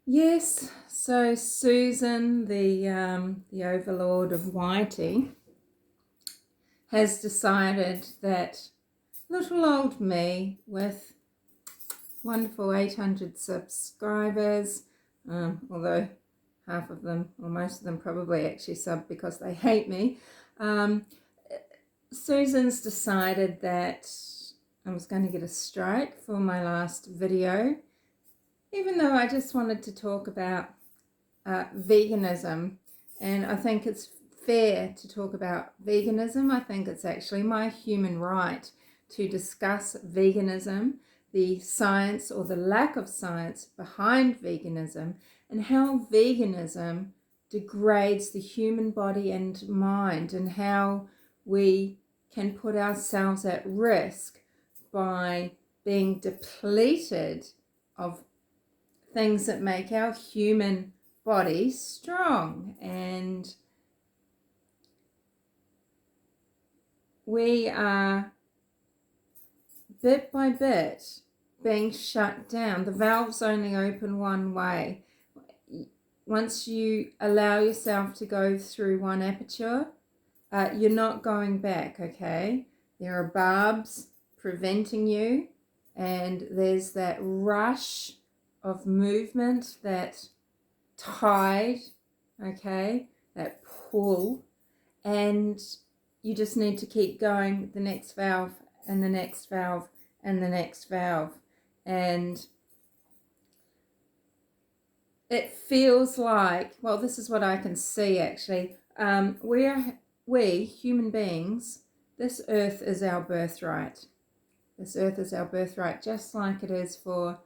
Yes, so Susan, the overlord of Whitey, has decided that little old me with wonderful 800 subscribers, although half of them, or most of them probably actually sub because they hate me, Susan's decided that I was going to get a strike for my last video, even though I just wanted to talk about veganism, and I think it's fair to talk about veganism. I think it's actually my human right to discuss veganism, the science or the lack of science behind veganism, and how veganism degrades the human body and mind, and how we can put ourselves at risk by being depleted of things that make our human body strong. And we are bit by bit being shut down. The valves only open one way. Once you allow yourself to go through one aperture, you're not going back, okay? There are barbs preventing you, and there's that rush of movement, that tide, okay, that pull, and you just need to keep going, the next valve and the next valve and the next valve. And it feels like, well, this is what I can see actually, we human beings, this earth is our birthright. This earth is our birthright, just like it is for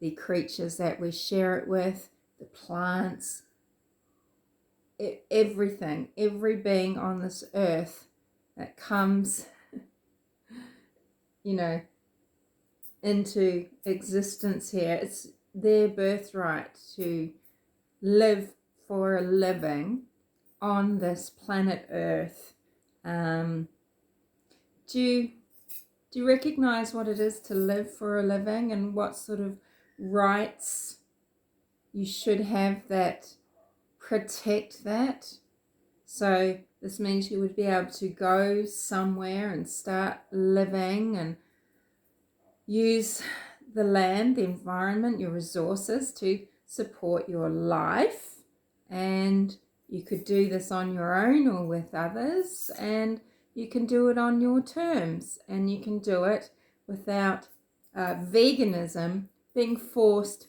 the creatures that we share it with, the plants, everything, every being on this earth that comes, into existence here. It's their birthright to live for a living on this planet Earth. Do you recognize what it is to live for a living, and what sort of rights you should have that protect that? So this means you would be able to go somewhere and start living and use the land, the environment, your resources to support your life. And you could do this on your own or with others, and you can do it on your terms, and you can do it without veganism being forced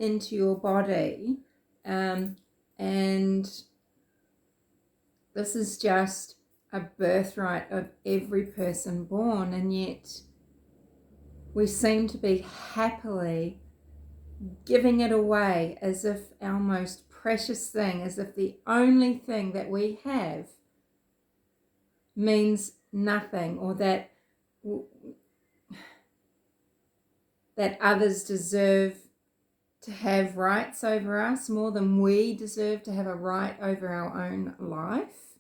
into your body. And this is just a birthright of every person born, and yet we seem to be happily giving it away as if our most precious thing, as if the only thing that we have means nothing, or that others deserve to have rights over us more than we deserve to have a right over our own life.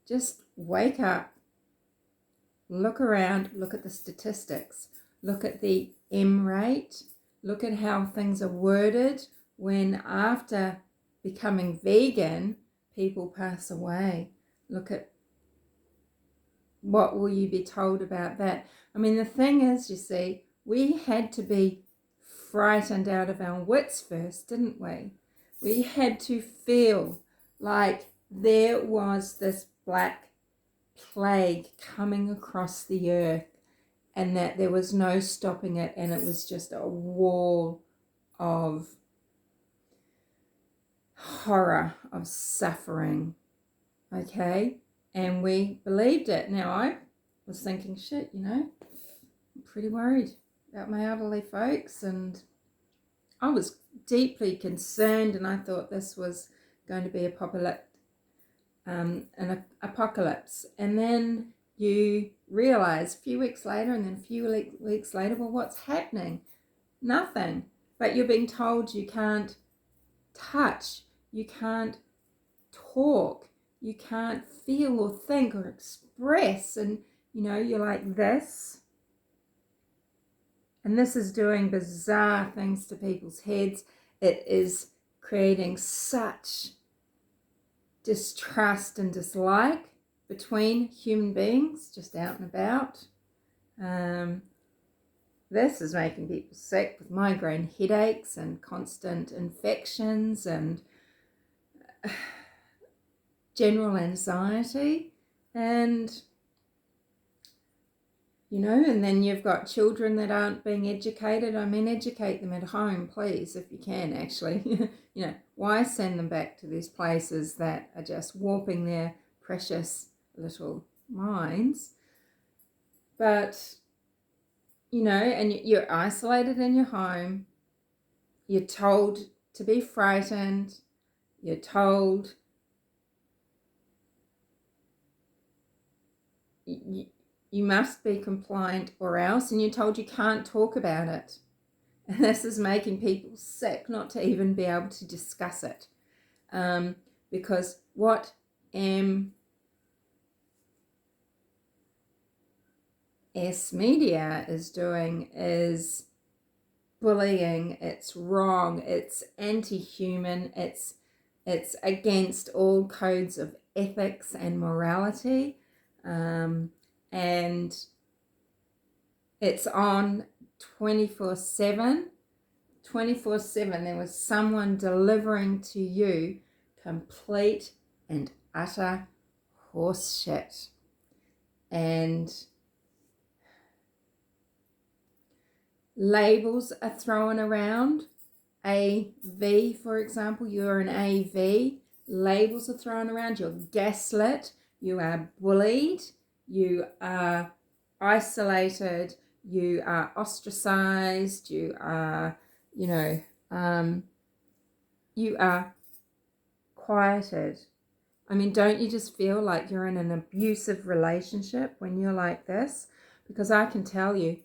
Just wake up, look around, look at the statistics, look at the M rate, look at how things are worded when, after becoming vegan, people pass away. Look at what will you be told about that. I mean, the thing is, you see, we had to be frightened out of our wits first, didn't we? We had to feel like there was this black plague coming across the earth, and that there was no stopping it, and it was just a wall of horror, of suffering, okay? And we believed it. Now, I was thinking, shit, I'm pretty worried about my elderly folks, and I was deeply concerned, and I thought this was going to be an apocalypse. And then you realize a few weeks later, and then a few weeks later, well, what's happening? Nothing. But you're being told you can't touch, you can't talk, you can't feel or think or express, and you're like this, And this is doing bizarre things to people's heads. It is creating such distrust and dislike between human beings just out and about. This is making people sick with migraine headaches and constant infections and general anxiety. And you know, and then you've got children that aren't being educated. I mean, educate them at home, please, if you can, actually. You know, why send them back to these places that are just warping their precious little minds? But, you know, and you're isolated in your home. You're told to be frightened. You're told you must be compliant or else, and you're told you can't talk about it. And this is making people sick not to even be able to discuss it. Because what MS media is doing is bullying. It's wrong. It's anti-human. It's against all codes of ethics and morality. And it's on 24/7. 24/7. There was someone delivering to you complete and utter horse shit. And labels are thrown around. AV, for example, you're an AV. Labels are thrown around. You're gaslit. You are bullied. You are isolated. You are ostracized. You are, you know, you are quieted. I mean, don't you just feel like you're in an abusive relationship when you're like this? Because I can tell you,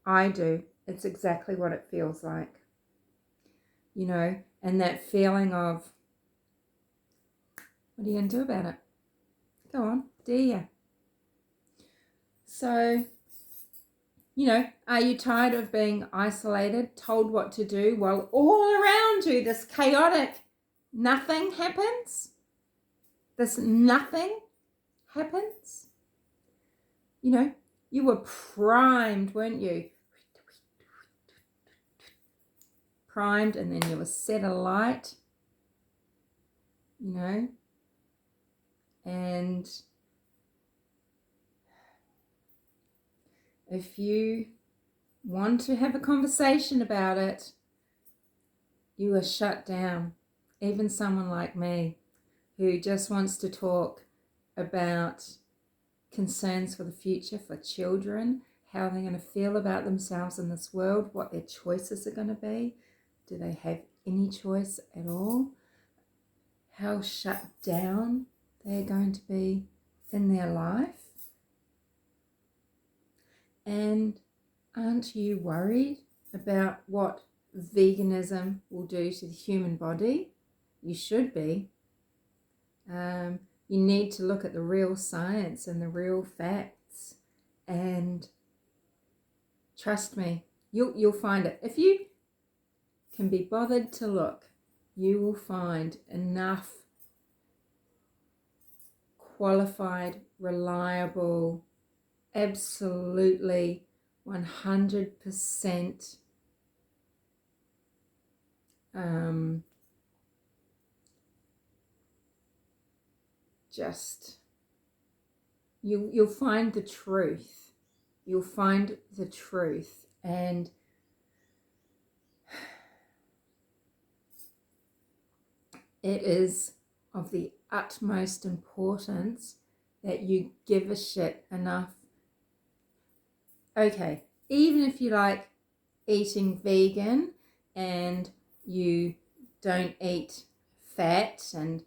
I do. It's exactly what it feels like. You know, and that feeling of, what are you going to do about it? Go on, dare you? So, you know, are you tired of being isolated, told what to do, while all around you this chaotic nothing happens? This nothing happens? You know, you were primed, weren't you? Primed, and then you were set alight, you know, and if you want to have a conversation about it, you are shut down. Even someone like me who just wants to talk about concerns for the future, for children, how they're going to feel about themselves in this world, what their choices are going to be. Do they have any choice at all? How shut down they're going to be in their life? And aren't you worried about what veganism will do to the human body? You should be. You need to look at the real science and the real facts, and trust me, you'll find it. If you can be bothered to look, you will find enough qualified, reliable, absolutely 100% just you'll find the truth. You'll find the truth, and it is of the utmost importance that you give a shit enough. Okay, even if you like eating vegan and you don't eat fat and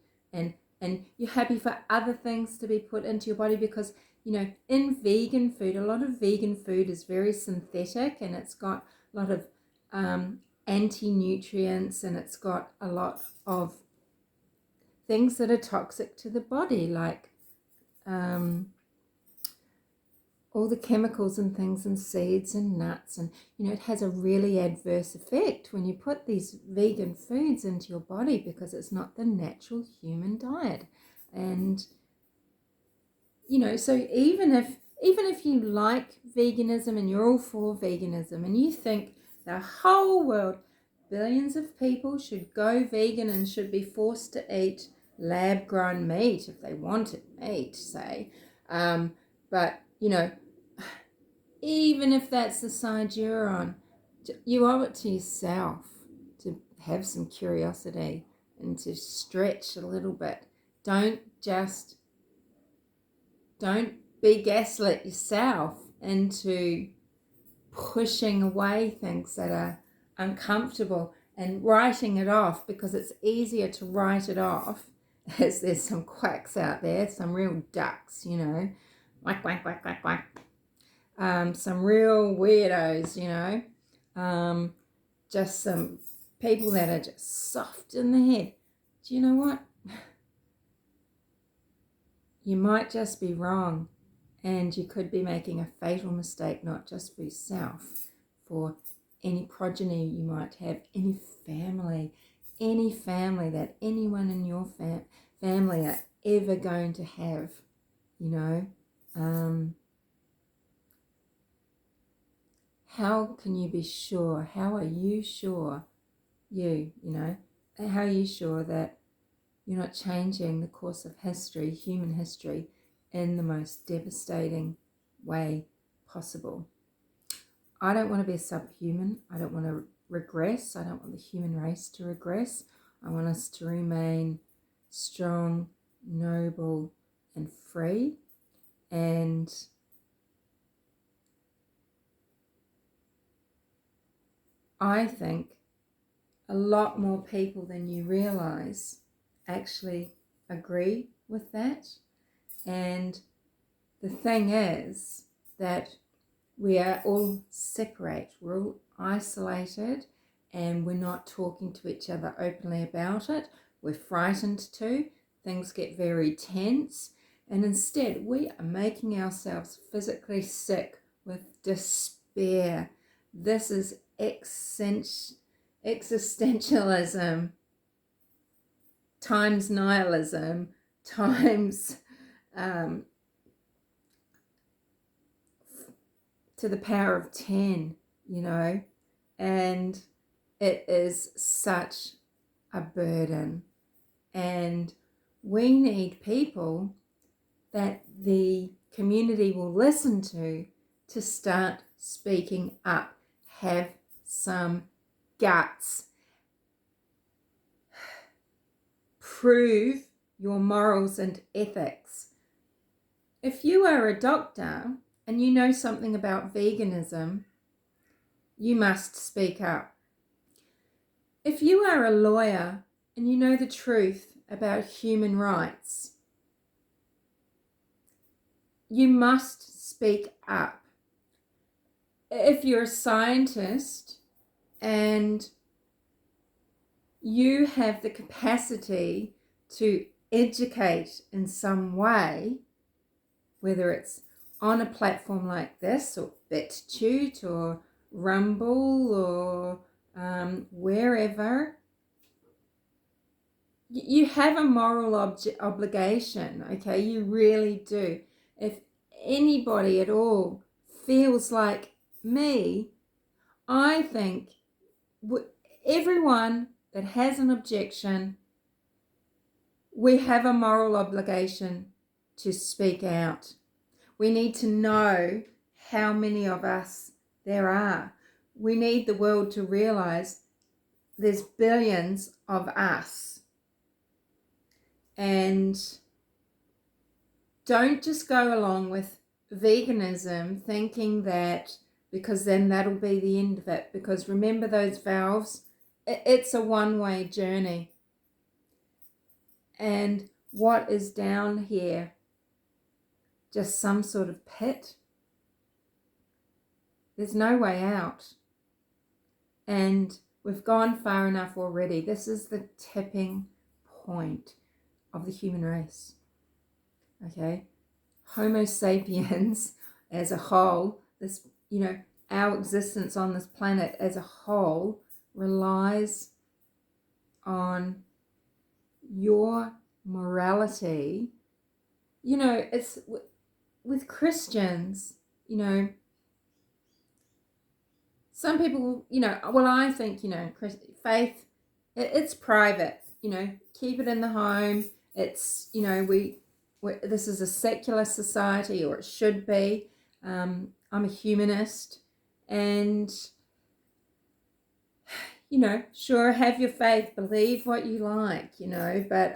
you're happy for other things to be put into your body, because, you know, in vegan food, a lot of vegan food is very synthetic, and it's got a lot of anti-nutrients, and it's got a lot of things that are toxic to the body, like all the chemicals and things and seeds and nuts, and it has a really adverse effect when you put these vegan foods into your body, because it's not the natural human diet. And so even if you like veganism and you're all for veganism and you think the whole world, billions of people, should go vegan and should be forced to eat lab-grown meat if they wanted meat, say, but even if that's the side you're on, you owe it to yourself to have some curiosity and to stretch a little bit. Don't be gaslit yourself into pushing away things that are uncomfortable and writing it off, because it's easier to write it off, as there's some quacks out there, some real ducks, whack, whack, whack, whack, whack. Some real weirdos, just some people that are just soft in the head. Do you know what? You might just be wrong, and you could be making a fatal mistake, not just for yourself, for any progeny you might have, any family that anyone in your family are ever going to have, How can you be sure? How are you sure, how are you sure that you're not changing the course of history, human history, in the most devastating way possible? I don't want to be a subhuman. I don't want to regress. I don't want the human race to regress. I want us to remain strong, noble, and free. And I think a lot more people than you realize actually agree with that. And the thing is that we are all separate, we're all isolated, and we're not talking to each other openly about it. We're frightened to. Things get very tense, and instead we are making ourselves physically sick with despair. This is existentialism times nihilism times to the power of 10, and it is such a burden. And we need people that the community will listen to start speaking up. Have some guts. Prove your morals and ethics. If you are a doctor and you know something about veganism, you must speak up. If you are a lawyer and you know the truth about human rights, you must speak up. If you're a scientist and you have the capacity to educate in some way, whether it's on a platform like this, or BitChute, or Rumble, or wherever, you have a moral obligation, okay? You really do. If anybody at all feels like me, I think everyone that has an objection, we have a moral obligation to speak out. We need to know how many of us there are. We need the world to realize there's billions of us. And don't just go along with veganism thinking that because then that'll be the end of it. Because remember those valves? It's a one-way journey. And what is down here? Just some sort of pit? There's no way out. And we've gone far enough already. This is the tipping point of the human race. Okay? Homo sapiens as a whole, this, you know, our existence on this planet as a whole relies on your morality. You know, it's with Christians, you know, some people, you know, well, I think, you know, faith, it's private, you know, keep it in the home. It's, you know, this is a secular society, or it should be. I'm a humanist, and, you know, sure, have your faith, believe what you like, you know, but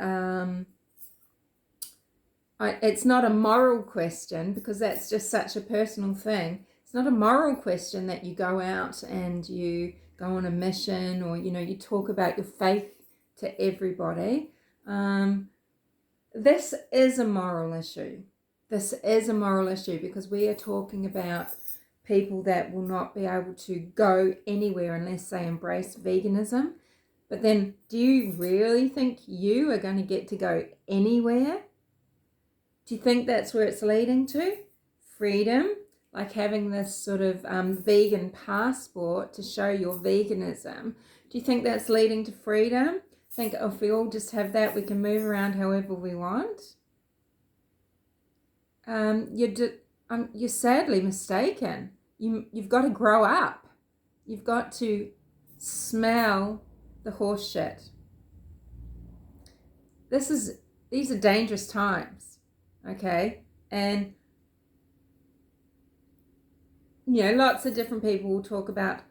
it's not a moral question, because that's just such a personal thing. It's not a moral question that you go out and you go on a mission, or, you know, you talk about your faith to everybody. This is a moral issue. This is a moral issue, because we are talking about people that will not be able to go anywhere unless they embrace veganism. But then, do you really think you are going to get to go anywhere? Do you think that's where it's leading to? Freedom, like having this sort of vegan passport to show your veganism. Do you think that's leading to freedom? Think if we all just have that, we can move around however we want? You're sadly mistaken. You've got to grow up. You've got to smell the horse shit. These are dangerous times, okay? And, you know, lots of different people will talk about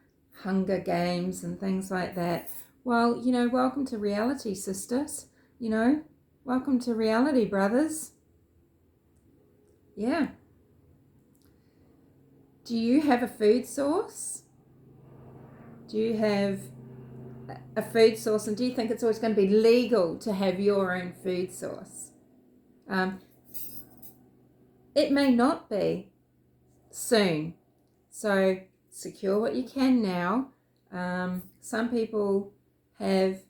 Hunger Games and things like that. Well, you know, welcome to reality, sisters. You know, welcome to reality, brothers. Yeah. Do you have a food source? Do you have a food source, and do you think it's always going to be legal to have your own food source? It may not be soon. So secure what you can now. Some people have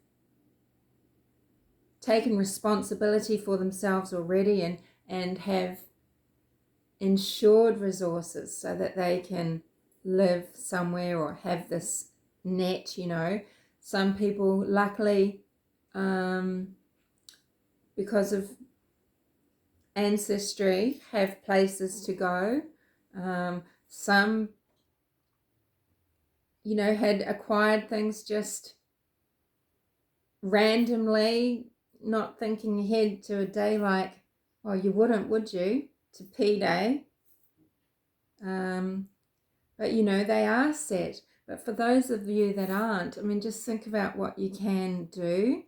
taken responsibility for themselves already and have ensured resources so that they can live somewhere or have this net, you know. Some people, luckily, because of ancestry, have places to go. Some, you know, had acquired things just randomly, not thinking ahead to a day like, well, you wouldn't, would you, to P-Day? But, you know, they are set. But for those of you that aren't, I mean, just think about what you can do.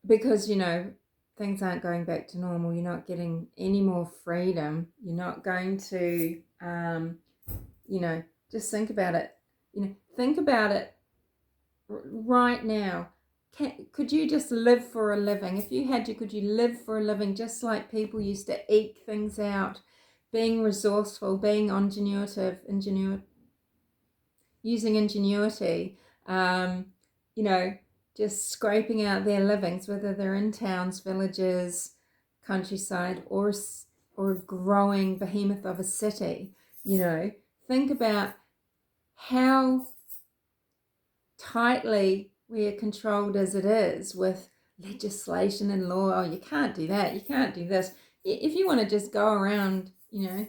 Because, you know, things aren't going back to normal. You're not getting any more freedom. You're not going to, you know, just think about it. You know, think about it right now. Could you just live for a living? If you had to, could you live for a living just like people used to eke things out, being resourceful, being using ingenuity, you know, just scraping out their livings, whether they're in towns, villages, countryside, or a growing behemoth of a city. You know, think about how tightly we are controlled as it is with legislation and law. Oh, you can't do that, you can't do this. If you want to just go around, you know,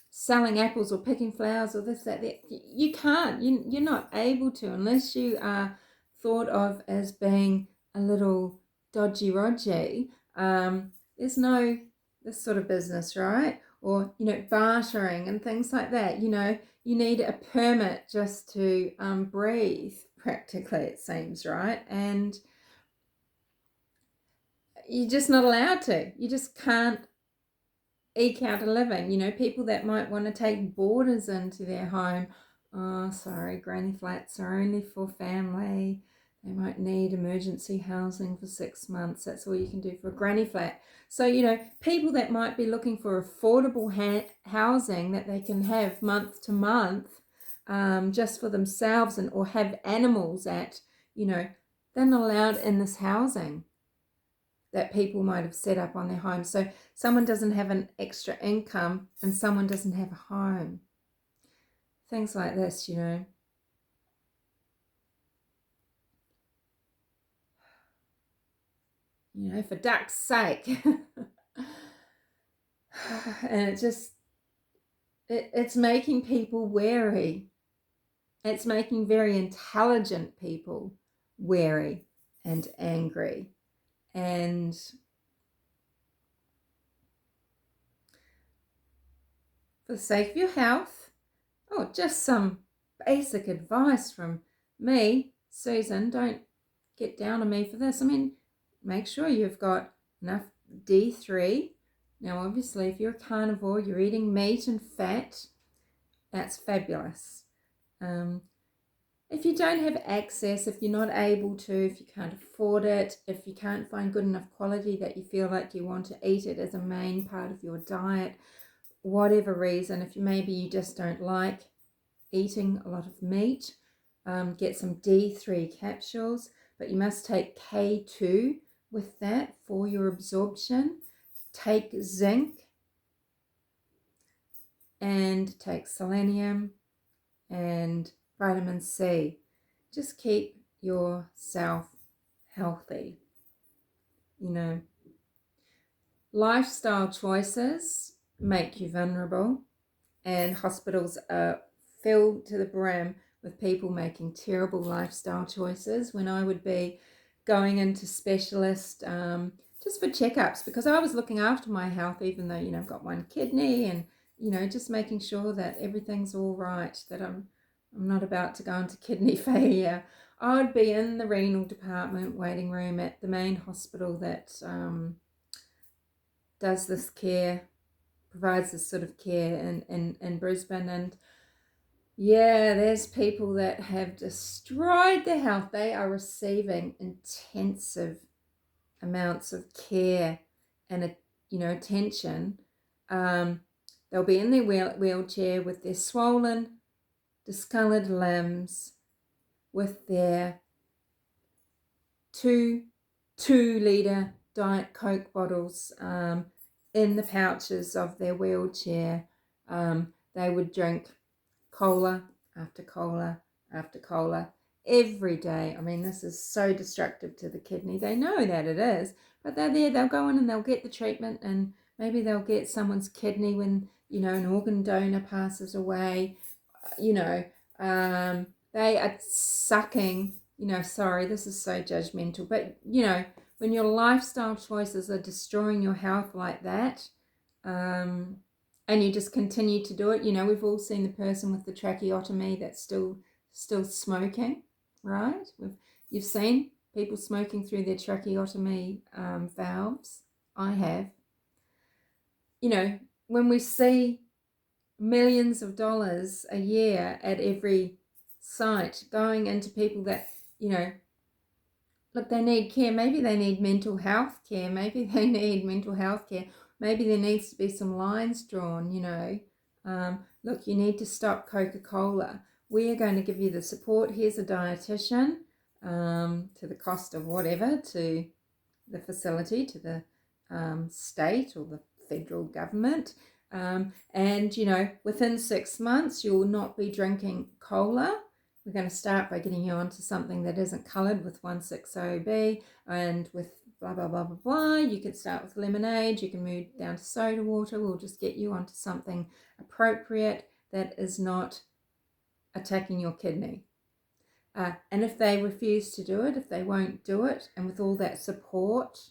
selling apples or picking flowers or this, that, you can't. You're not able to, unless you are thought of as being a little dodgy-rodgy. There's no this sort of business, right? Or, you know, bartering and things like that. You know, you need a permit just to breathe, practically, it seems, right? And you're just not allowed to. You just can't eke out a living. You know, people that might want to take boarders into their home. Oh, sorry, granny flats are only for family. They might need emergency housing for 6 months. That's all you can do for a granny flat. So, you know, people that might be looking for affordable housing that they can have month to month, just for themselves, or have animals at, you know, they're not allowed in this housing. that people might have set up on their home. So someone doesn't have an extra income and someone doesn't have a home. Things like this, you know. You know, for duck's sake. And it's making people wary. It's making very intelligent people wary and angry. And for the sake of your health, just some basic advice from me, Susan, don't get down on me for this. I mean, make sure you've got enough D3. Now, obviously, if you're a carnivore, you're eating meat and fat, that's fabulous. If you don't have access, if you're not able to, if you can't afford it, if you can't find good enough quality that you feel like you want to eat it as a main part of your diet, whatever reason, if maybe you just don't like eating a lot of meat, get some D3 capsules, but you must take K2 with that for your absorption. Take zinc and take selenium and vitamin C. Just keep yourself healthy. You know, lifestyle choices make you vulnerable, and hospitals are filled to the brim with people making terrible lifestyle choices when I would be going into specialist just for checkups, because I was looking after my health, even though, you know, I've got one kidney, and, you know, just making sure that everything's all right, that I'm not about to go into kidney failure. I would be in the renal department waiting room at the main hospital that does this care, provides this sort of care in Brisbane. And yeah, there's people that have destroyed their health. They are receiving intensive amounts of care and, you know, attention. They'll be in their wheelchair with their swollen, discolored limbs, with their 2-litre Diet Coke bottles in the pouches of their wheelchair. They would drink cola after cola after cola every day. I mean, this is so destructive to the kidney. They know that it is, but they're there. They'll go in and they'll get the treatment, and maybe they'll get someone's kidney when, you know, an organ donor passes away. You know, they are sucking, you know, sorry, this is so judgmental, but, you know, when your lifestyle choices are destroying your health like that, and you just continue to do it. You know, we've all seen the person with the tracheotomy that's still smoking, right? You've seen people smoking through their tracheotomy valves. I have. You know, when we see millions of dollars a year at every site going into people that, you know, look, they need care. Maybe they need mental health care. Maybe they need mental health care. Maybe there needs to be some lines drawn, you know. Look, you need to stop Coca-Cola. We are going to give you the support. Here's a dietitian to the cost of whatever, to the facility, to the state or the federal government. And, you know, within 6 months, you'll not be drinking cola. We're going to start by getting you onto something that isn't coloured with 1,6-OB and with blah, blah, blah, blah, blah. You can start with lemonade. You can move down to soda water. We'll just get you onto something appropriate that is not attacking your kidney. And if they refuse to do it, if they won't do it, and with all that support,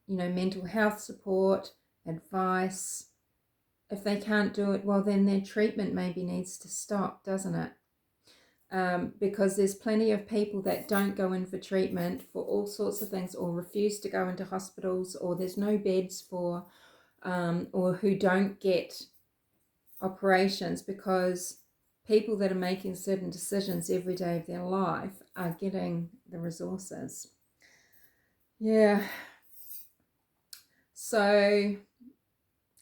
you know, mental health support, advice, if they can't do it, well, then their treatment maybe needs to stop, doesn't it? Because there's plenty of people that don't go in for treatment for all sorts of things, or refuse to go into hospitals, or there's no beds for, or who don't get operations because people that are making certain decisions every day of their life are getting the resources. Yeah. So,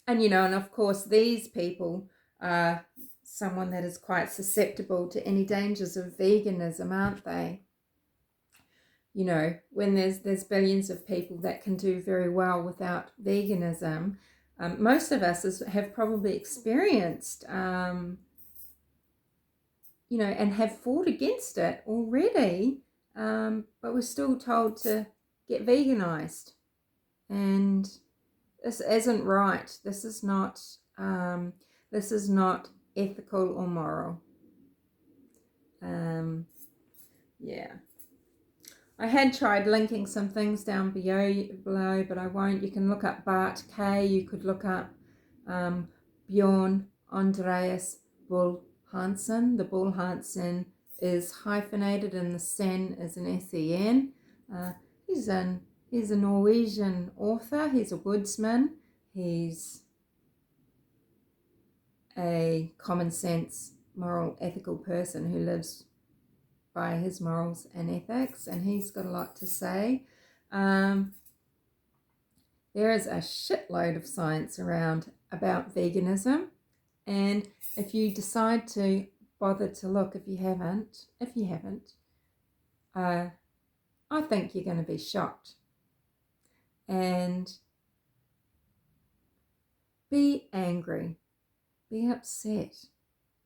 and, you know, and of course these people are someone that is quite susceptible to any dangers of veganism, aren't they? you know, when there's billions of people that can do very well without veganism, most of us have probably experienced, you know, and have fought against it already, but we're still told to get veganized. And this isn't right. This is not ethical or moral. Yeah. I had tried linking some things down below, but I won't. You can look up Bart K. You could look up Bjorn Andreas Bull Hansen. The Bull Hansen is hyphenated and the sen is an S-E-N. He's a Norwegian author. He's a woodsman. He's a common sense, moral, ethical person who lives by his morals and ethics, and he's got a lot to say. There is a shitload of science around about veganism, and if you decide to bother to look, if you haven't, I think you're going to be shocked. And be angry, be upset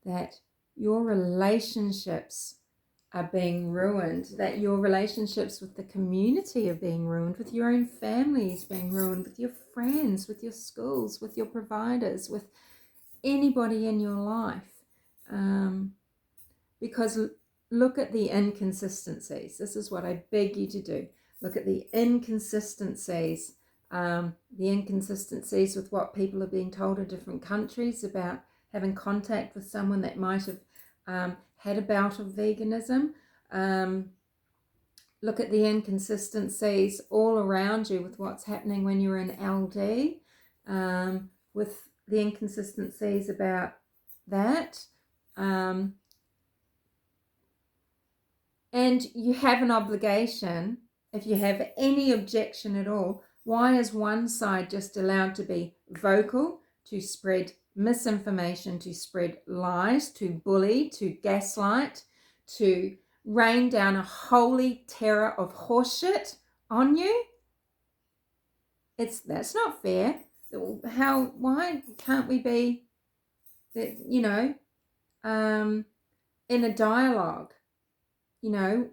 that your relationships are being ruined, that your relationships with the community are being ruined, with your own family is being ruined, with your friends, with your schools, with your providers, with anybody in your life. Because look at the inconsistencies. This is what I beg you to do. Look at the inconsistencies. The inconsistencies with what people are being told in different countries about having contact with someone that might have had a bout of veganism. Look at the inconsistencies all around you with what's happening when you're in LD, with the inconsistencies about that. And you have an obligation, if you have any objection at all, why is one side just allowed to be vocal, to spread misinformation, to spread lies, to bully, to gaslight, to rain down a holy terror of horseshit on you? That's not fair. Why can't we be, you know, in a dialogue? You know,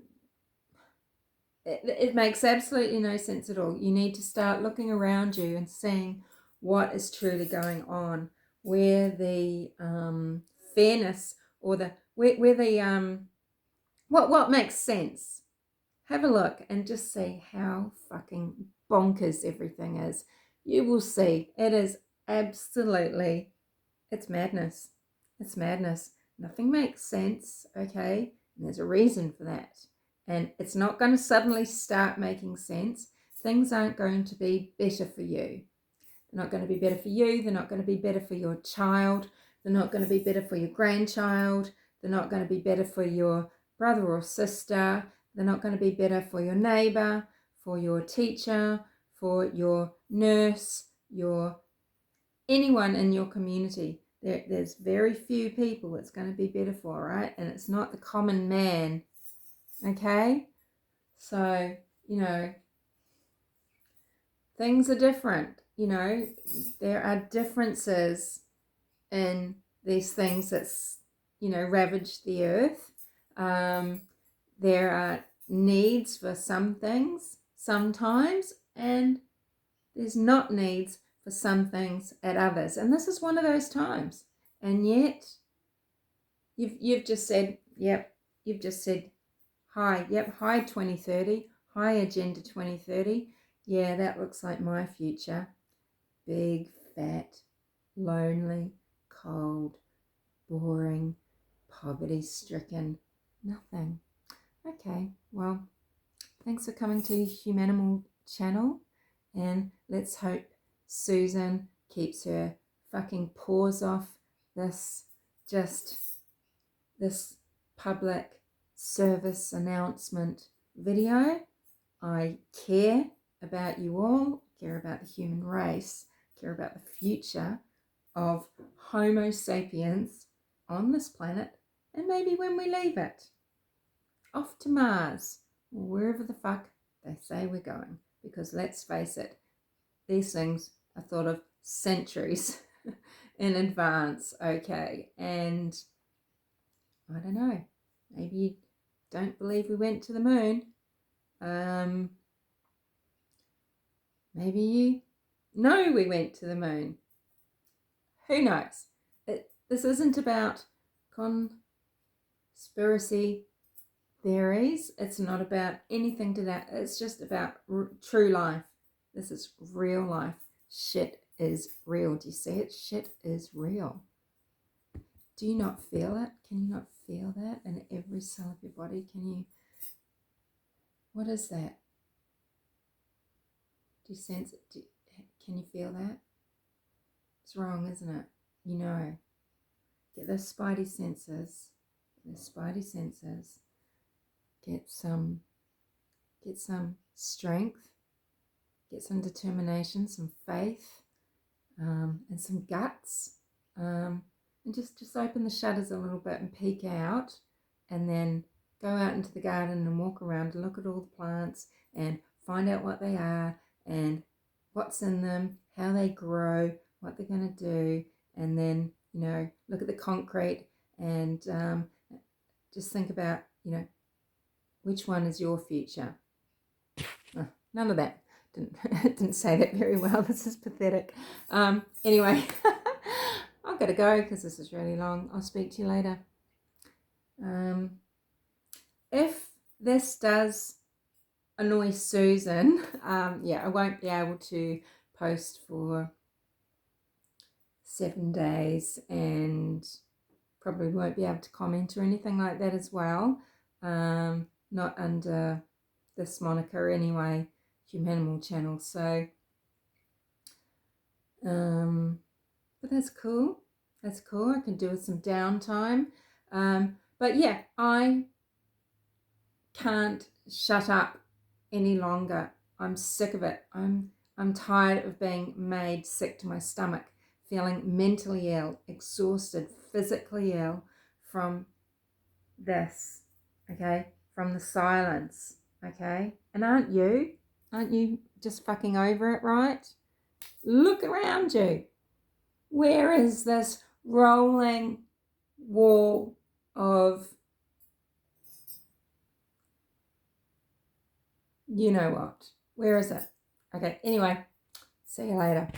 it makes absolutely no sense at all. You need to start looking around you and seeing what is truly going on, where the fairness or what makes sense. Have a look and just see how fucking bonkers everything is. You will see. It is absolutely, it's madness. It's madness. Nothing makes sense, okay? And there's a reason for that. And it's not going to suddenly start making sense. Things aren't going to be better for you. They're not going to be better for you. They're not going to be better for your child. They're not going to be better for your grandchild. They're not going to be better for your brother or sister. They're not going to be better for your neighbor, for your teacher, for your nurse, anyone in your community. There's very few people it's going to be better for, right? And it's not the common man, okay? So, you know, things are different. You know, there are differences in these things that's, you know, ravaged the earth. There are needs for some things sometimes, and there's not needs for some things at others. And this is one of those times. And yet, you've just said, yep, you've just said, hi, yep, hi 2030, hi Agenda 2030. Yeah, that looks like my future. Big, fat, lonely, cold, boring, poverty-stricken, nothing. Okay, well, thanks for coming to Humanimal Channel, and let's hope Susan keeps her fucking paws off this public service announcement video. I care about you all, care about the human race, care about the future of Homo sapiens on this planet, and maybe when we leave it, off to Mars, wherever the fuck they say we're going. Because let's face it, these things are thought of centuries in advance, okay? And I don't know, maybe you don't believe we went to the moon. Maybe you know we went to the moon. Who knows? This isn't about conspiracy theories. It's not about anything to that. It's just about true life. This is real life. Shit is real. Do you see it? Shit is real. Do you not feel it? Can you not feel that in every cell of your body? Can you? What is that? Do you sense it? Can you feel that? It's wrong, isn't it? You know. Get those spidey senses. Get some strength. Get some determination, some faith, and some guts. And just open the shutters a little bit and peek out, and then go out into the garden and walk around and look at all the plants and find out what they are and what's in them, how they grow, what they're going to do, and then, you know, look at the concrete and just think about, you know, which one is your future. Oh, none of that. Didn't say that very well. This is pathetic. Anyway, I've got to go because this is really long. I'll speak to you later. If this does annoy Susan, yeah, I won't be able to post for 7 days and probably won't be able to comment or anything like that as well. Not under this moniker anyway, Humanimal Channel. So, but that's cool. That's cool. I can do with some downtime. But yeah, I can't shut up any longer. I'm sick of it. I'm tired of being made sick to my stomach, feeling mentally ill, exhausted, physically ill from this, okay? From the silence, okay? And aren't you? Aren't you just fucking over it, right? Look around you. Where is this rolling wall of you know what? Where is it? Okay, anyway, see you later.